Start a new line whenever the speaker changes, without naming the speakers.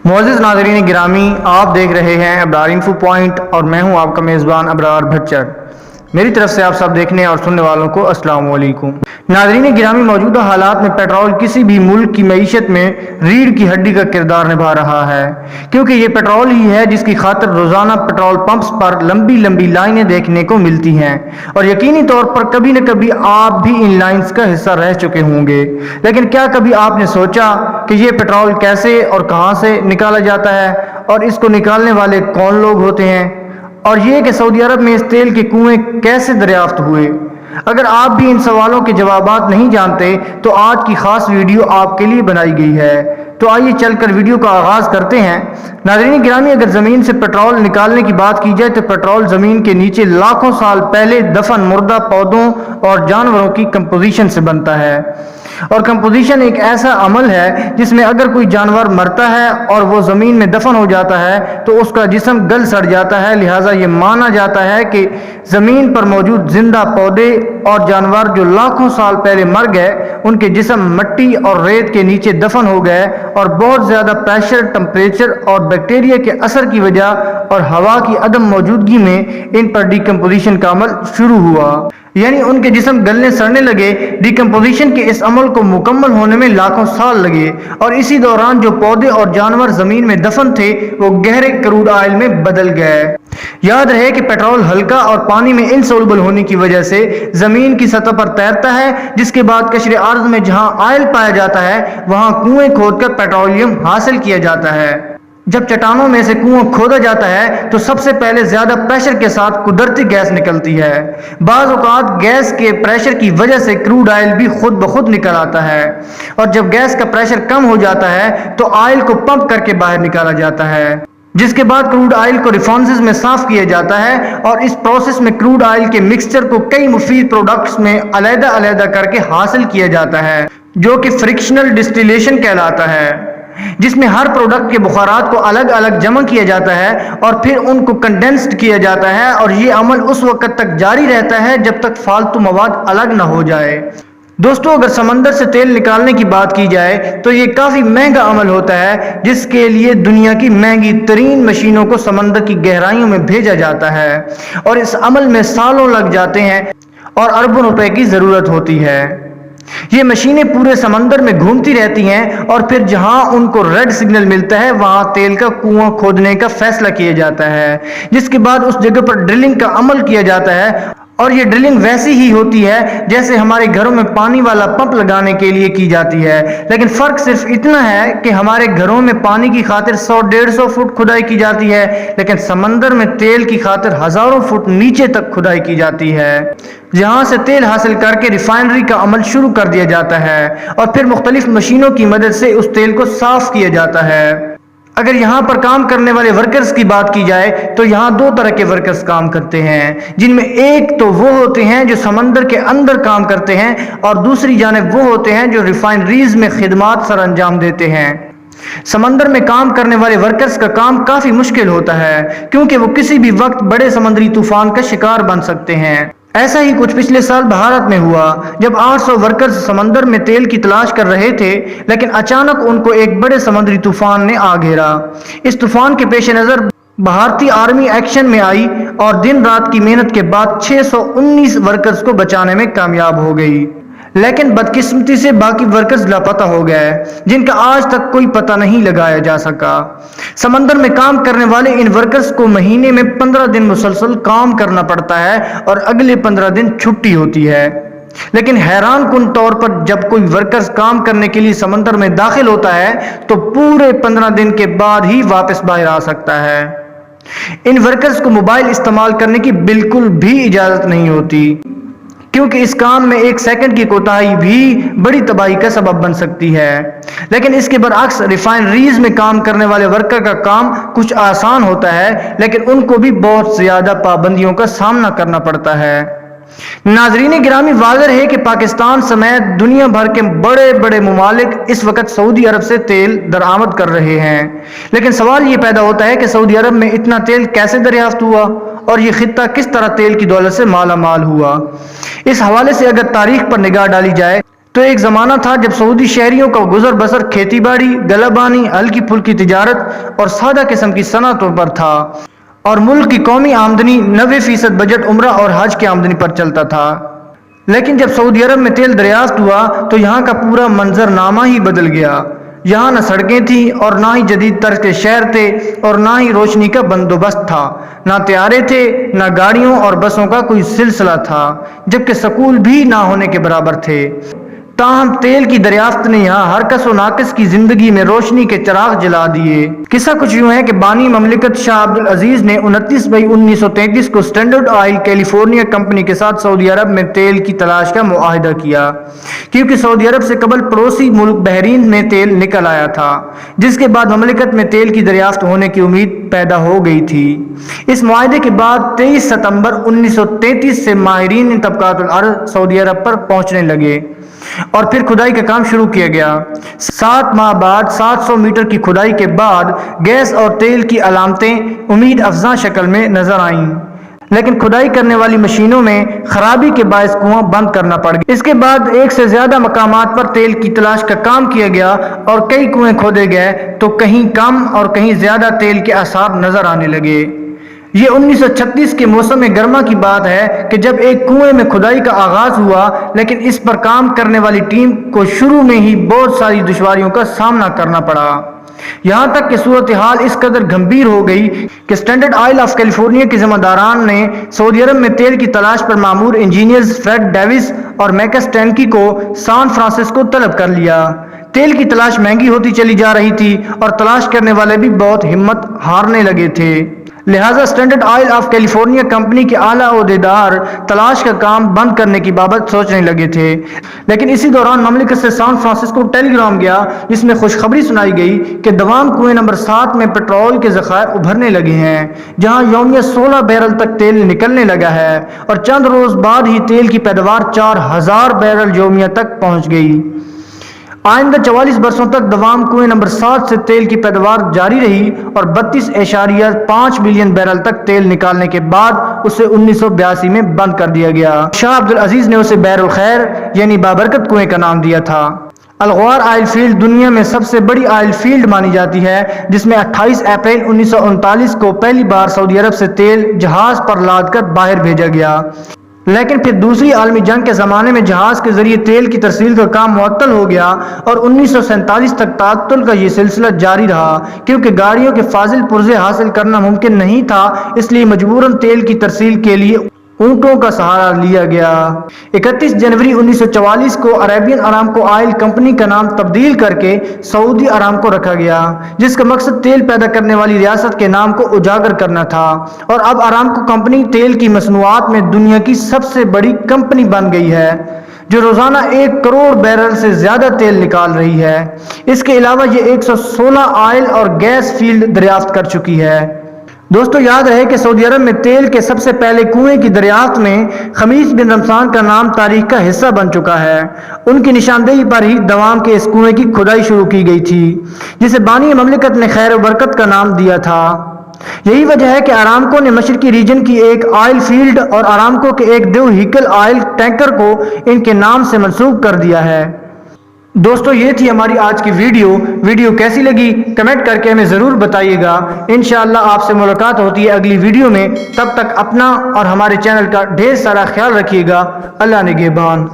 معزز ناظرین گرامی، آپ دیکھ رہے ہیں ابرار انفو پوائنٹ اور میں ہوں آپ کا میزبان ابرار بھچر۔ میری طرف سے آپ سب دیکھنے اور سننے والوں کو السلام علیکم۔ ناظرین گرامی، موجودہ حالات میں پیٹرول کسی بھی ملک کی معیشت میں ریڑھ کی ہڈی کا کردار نبھا رہا ہے، کیونکہ یہ پیٹرول ہی ہے جس کی خاطر روزانہ پیٹرول پمپس پر لمبی لمبی لائنیں دیکھنے کو ملتی ہیں، اور یقینی طور پر کبھی نہ کبھی آپ بھی ان لائنز کا حصہ رہ چکے ہوں گے۔ لیکن کیا کبھی آپ نے سوچا کہ یہ پیٹرول کیسے اور کہاں سے نکالا جاتا ہے، اور اس کو نکالنے والے کون لوگ ہوتے ہیں، اور یہ کہ سعودی عرب میں اس تیل کے کنویں کیسے دریافت ہوئے؟ اگر آپ بھی ان سوالوں کے جوابات نہیں جانتے تو آج کی خاص ویڈیو آپ کے لیے بنائی گئی ہے، تو آئیے چل کر ویڈیو کا آغاز کرتے ہیں۔ ناظرین گرامی، اگر زمین سے پیٹرول نکالنے کی بات کی جائے تو پیٹرول زمین کے نیچے لاکھوں سال پہلے دفن مردہ پودوں اور جانوروں کی کمپوزیشن سے بنتا ہے، اور کمپوزیشن ایک ایسا عمل ہے جس میں اگر کوئی جانور مرتا ہے اور وہ زمین میں دفن ہو جاتا ہے تو اس کا جسم گل سڑ جاتا ہے، لہٰذا یہ مانا جاتا ہے کہ زمین پر موجود زندہ پودے اور جانور جو لاکھوں سال پہلے مر گئے، ان کے جسم مٹی اور ریت کے نیچے دفن ہو گئے، اور بہت زیادہ پریشر، ٹمپریچر اور بیکٹیریا کے اثر کی وجہ اور ہوا کی عدم موجودگی میں ان پر ڈیکمپوزیشن کا عمل شروع ہوا، یعنی ان کے جسم گلنے سڑنے لگے۔ ڈیکمپوزیشن کے اس عمل کو مکمل ہونے میں لاکھوں سال لگے، اور اسی دوران جو پودے اور جانور زمین میں دفن تھے وہ گہرے کروڈ آئل میں بدل گئے۔ یاد رہے کہ پیٹرول ہلکا اور پانی میں انسولوبل ہونے کی وجہ سے زمین کی سطح پر تیرتا ہے، جس کے بعد قشر ارض میں جہاں آئل پایا جاتا ہے وہاں کنویں کھود کر پیٹرولیم حاصل کیا جاتا ہے۔ جب چٹانوں میں سے کنواں کھودا جاتا ہے تو سب سے پہلے زیادہ پریشر کے ساتھ قدرتی گیس نکلتی ہے۔ بعض اوقات گیس کے پریشر کی وجہ سے کروڈ آئل بھی خود بخود نکل آتا ہے، اور جب گیس کا پریشر کم ہو جاتا ہے تو آئل کو پمپ کر کے باہر نکالا جاتا ہے، جس کے بعد کروڈ آئل کو ریفائنریز میں صاف کیا جاتا ہے، اور اس پروسیس میں کروڈ آئل کے مکسچر کو کئی مفید پروڈکٹس میں علیحدہ علیحدہ کر کے حاصل کیا جاتا ہے، جو کہ فرکشنل ڈسٹیلیشن کہلاتا ہے، جس میں ہر پروڈکٹ کے بخارات کو الگ الگ جمع کیا جاتا ہے اور پھر ان کو کنڈینسڈ کیا جاتا ہے، اور یہ عمل اس وقت تک جاری رہتا ہے جب تک فالتو مواد الگ نہ ہو جائے۔ دوستو، اگر سمندر سے تیل نکالنے کی بات کی جائے تو یہ کافی مہنگا عمل ہوتا ہے، جس کے لیے دنیا کی مہنگی ترین مشینوں کو سمندر کی گہرائیوں میں بھیجا جاتا ہے، اور اس عمل میں سالوں لگ جاتے ہیں اور اربوں روپے کی ضرورت ہوتی ہے۔ یہ مشینیں پورے سمندر میں گھومتی رہتی ہیں، اور پھر جہاں ان کو ریڈ سگنل ملتا ہے وہاں تیل کا کنواں کھودنے کا فیصلہ کیا جاتا ہے، جس کے بعد اس جگہ پر ڈرلنگ کا عمل کیا جاتا ہے، اور یہ ڈرلنگ ویسی ہی ہوتی ہے جیسے ہمارے گھروں میں پانی والا پمپ لگانے کے لیے کی جاتی ہے، لیکن فرق صرف اتنا ہے کہ ہمارے گھروں میں پانی کی خاطر 100-150 فٹ کھدائی کی جاتی ہے، لیکن سمندر میں تیل کی خاطر ہزاروں فٹ نیچے تک کھدائی کی جاتی ہے، جہاں سے تیل حاصل کر کے ریفائنری کا عمل شروع کر دیا جاتا ہے، اور پھر مختلف مشینوں کی مدد سے اس تیل کو صاف کیا جاتا ہے۔ اگر یہاں پر کام کرنے والے ورکرز کی بات کی جائے تو یہاں دو طرح کے ورکرز کام کرتے ہیں، جن میں ایک تو وہ ہوتے ہیں جو سمندر کے اندر کام کرتے ہیں، اور دوسری جانب وہ ہوتے ہیں جو ریفائنریز میں خدمات سر انجام دیتے ہیں۔ سمندر میں کام کرنے والے ورکرز کا کام کافی مشکل ہوتا ہے، کیونکہ وہ کسی بھی وقت بڑے سمندری طوفان کا شکار بن سکتے ہیں۔ ایسا ہی کچھ پچھلے سال بھارت میں ہوا، جب 800 ورکرز سمندر میں تیل کی تلاش کر رہے تھے، لیکن اچانک ان کو ایک بڑے سمندری طوفان نے آ گھیرا۔ اس طوفان کے پیش نظر بھارتی آرمی ایکشن میں آئی اور دن رات کی محنت کے بعد 619 ورکرز کو بچانے میں کامیاب ہو گئی، لیکن بدقسمتی سے باقی ورکرز لاپتہ ہو گئے، جن کا آج تک کوئی پتہ نہیں لگایا جا سکا۔ سمندر میں کام کرنے والے ان ورکرز کو مہینے میں 15 دن مسلسل کام کرنا پڑتا ہے اور اگلے 15 دن چھٹی ہوتی ہے، لیکن حیران کن طور پر جب کوئی ورکرز کام کرنے کے لیے سمندر میں داخل ہوتا ہے تو پورے 15 دن کے بعد ہی واپس باہر آ سکتا ہے۔ ان ورکرز کو موبائل استعمال کرنے کی بالکل بھی اجازت نہیں ہوتی، کیونکہ اس کام میں ایک سیکنڈ کی کوتاہی بھی بڑی تباہی کا سبب بن سکتی ہے۔ لیکن اس کے برعکس ریفائنریز میں کام کرنے والے ورکر کا کام کچھ آسان ہوتا ہے، لیکن ان کو بھی بہت زیادہ پابندیوں کا سامنا کرنا پڑتا ہے۔ ناظرین گرامی، واضح ہے کہ پاکستان سمیت دنیا بھر کے بڑے بڑے ممالک اس وقت سعودی عرب سے تیل درآمد کر رہے ہیں، لیکن سوال یہ پیدا ہوتا ہے کہ سعودی عرب میں اتنا تیل کیسے دریافت ہوا، اور یہ خطہ کس طرح تیل کی دولت سے مالا مال ہوا۔ اس حوالے سے اگر تاریخ پر نگاہ ڈالی جائے تو ایک زمانہ تھا جب سعودی شہریوں کا گزر بسر کھیتی باڑی، گلہ بانی، ہلکی پھلکی تجارت اور سادہ قسم کی صنعتوں پر تھا، اور ملک کی قومی آمدنی 90% بجٹ عمرہ اور حج کی آمدنی پر چلتا تھا۔ لیکن جب سعودی عرب میں تیل دریافت ہوا تو یہاں کا پورا منظر نامہ ہی بدل گیا۔ یہاں نہ سڑکیں تھیں اور نہ ہی جدید طرز کے شہر تھے، اور نہ ہی روشنی کا بندوبست تھا، نہ طیارے تھے، نہ گاڑیوں اور بسوں کا کوئی سلسلہ تھا، جبکہ سکول بھی نہ ہونے کے برابر تھے۔ تاہم تیل کی دریافت نے یہاں ہر کس و ناقص کی زندگی میں روشنی کے چراغ جلا دیے۔ قصہ کچھ یوں ہے کہ بانی مملکت شاہ عبد العزیز نے 29 مئی 1933 کو اسٹینڈرڈ آئل کیلیفورنیا کمپنی کے ساتھ سعودی عرب میں تیل کی تلاش کا معاہدہ کیا، کیونکہ سعودی عرب سے قبل پڑوسی ملک بحرین میں تیل نکل آیا تھا، جس کے بعد مملکت میں تیل کی دریافت ہونے کی امید پیدا ہو گئی تھی۔ اس معاہدے کے بعد 23 ستمبر 1933 سے ماہرین طبقات الارض سعودی عرب پر پہنچنے لگے اور پھر کھدائی کا کام شروع کیا گیا۔ 7 ماہ بعد 700 میٹر کی کھدائی کے بعد گیس اور تیل کی علامتیں امید افزاں شکل میں نظر آئیں، لیکن کھدائی کرنے والی مشینوں میں خرابی کے باعث کنواں بند کرنا پڑ گیا۔ اس کے بعد ایک سے زیادہ مقامات پر تیل کی تلاش کا کام کیا گیا اور کئی کنویں کھودے گئے تو کہیں کم اور کہیں زیادہ تیل کے آثار نظر آنے لگے۔ یہ 1936 کے موسم گرما کی بات ہے کہ جب ایک کنویں میں کھدائی کا آغاز ہوا، لیکن اس پر کام کرنے والی ٹیم کو شروع میں ہی بہت ساری دشواریوں کا سامنا کرنا پڑا، یہاں تک کہ صورتحال اس قدر گھمبیر ہو گئی کہ اسٹینڈرڈ آئل آف کیلیفورنیا کے ذمہ داران نے سعودی عرب میں تیل کی تلاش پر مامور انجینئرز فریڈ ڈیوس اور میکس ٹینکی کو سان فرانسسکو طلب کر لیا۔ تیل کی تلاش مہنگی ہوتی چلی جا رہی تھی اور تلاش کرنے والے بھی بہت ہمت ہارنے لگے تھے، لہٰذا standard Isle of California company کے اعلیٰ عہدیدار تلاش کا کام بند کرنے کی بابت سوچنے لگے تھے۔ لیکن اسی دوران مملکت سے سان فرانسسکو ٹیلی گرام گیا جس میں خوشخبری سنائی گئی کہ دوام کنویں نمبر 7 میں پیٹرول کے ذخائر ابھرنے لگے ہیں، جہاں یومیہ 16 بیرل تک تیل نکلنے لگا ہے، اور چند روز بعد ہی تیل کی پیداوار 4000 بیرل یومیہ تک پہنچ گئی۔ آئندہ 44 برسوں تک دوام کنویں نمبر 7 سے تیل کی پیداوار جاری رہی اور 32.5 ملین بیرل تک تیل نکالنے کے بعد اسے 1982 میں بند کر دیا گیا۔ شاہ عبد العزیز نے اسے بحر الخیر یعنی بابرکت کنویں کا نام دیا تھا۔ الغوار آئل فیلڈ دنیا میں سب سے بڑی آئل فیلڈ مانی جاتی ہے، جس میں 28 اپریل 1939 کو پہلی بار سعودی عرب سے تیل جہاز پر لاد کر باہر بھیجا گیا، لیکن پھر دوسری عالمی جنگ کے زمانے میں جہاز کے ذریعے تیل کی ترسیل کا کام معطل ہو گیا اور 1947 تک تعطل کا یہ سلسلہ جاری رہا، کیونکہ گاڑیوں کے فاضل پرزے حاصل کرنا ممکن نہیں تھا، اس لیے مجبوراً تیل کی ترسیل کے لیے اونٹوں کا سہارا لیا گیا۔ 31 جنوری 1944 کو عربین ارامکو آئل کمپنی کا نام تبدیل کر کے سعودی ارامکو رکھا گیا، جس کا مقصد تیل پیدا کرنے والی ریاست کے نام کو اجاگر کرنا تھا، اور اب ارامکو کمپنی تیل کی مصنوعات میں دنیا کی سب سے بڑی کمپنی بن گئی ہے، جو روزانہ 1 کروڑ بیرل سے زیادہ تیل نکال رہی ہے۔ اس کے علاوہ یہ 116 آئل اور گیس فیلڈ دریافت کر چکی ہے۔ دوستو یاد رہے کہ سعودی عرب میں تیل کے سب سے پہلے کنویں کی دریافت میں خمیس بن رمضان کا نام تاریخ کا حصہ بن چکا ہے۔ ان کی نشاندہی پر ہی دوام کے اس کنویں کی کھدائی شروع کی گئی تھی، جسے بانی مملکت نے خیر و برکت کا نام دیا تھا۔ یہی وجہ ہے کہ ارامکو نے مشرقی ریجن کی ایک آئل فیلڈ اور ارامکو کے ایک دو ہیکل آئل ٹینکر کو ان کے نام سے منسوب کر دیا ہے۔ دوستو یہ تھی ہماری آج کی ویڈیو کیسی لگی کمنٹ کر کے ہمیں ضرور بتائیے گا۔ انشاءاللہ آپ سے ملاقات ہوتی ہے اگلی ویڈیو میں، تب تک اپنا اور ہمارے چینل کا ڈھیر سارا خیال رکھیے گا۔ اللہ نگہبان۔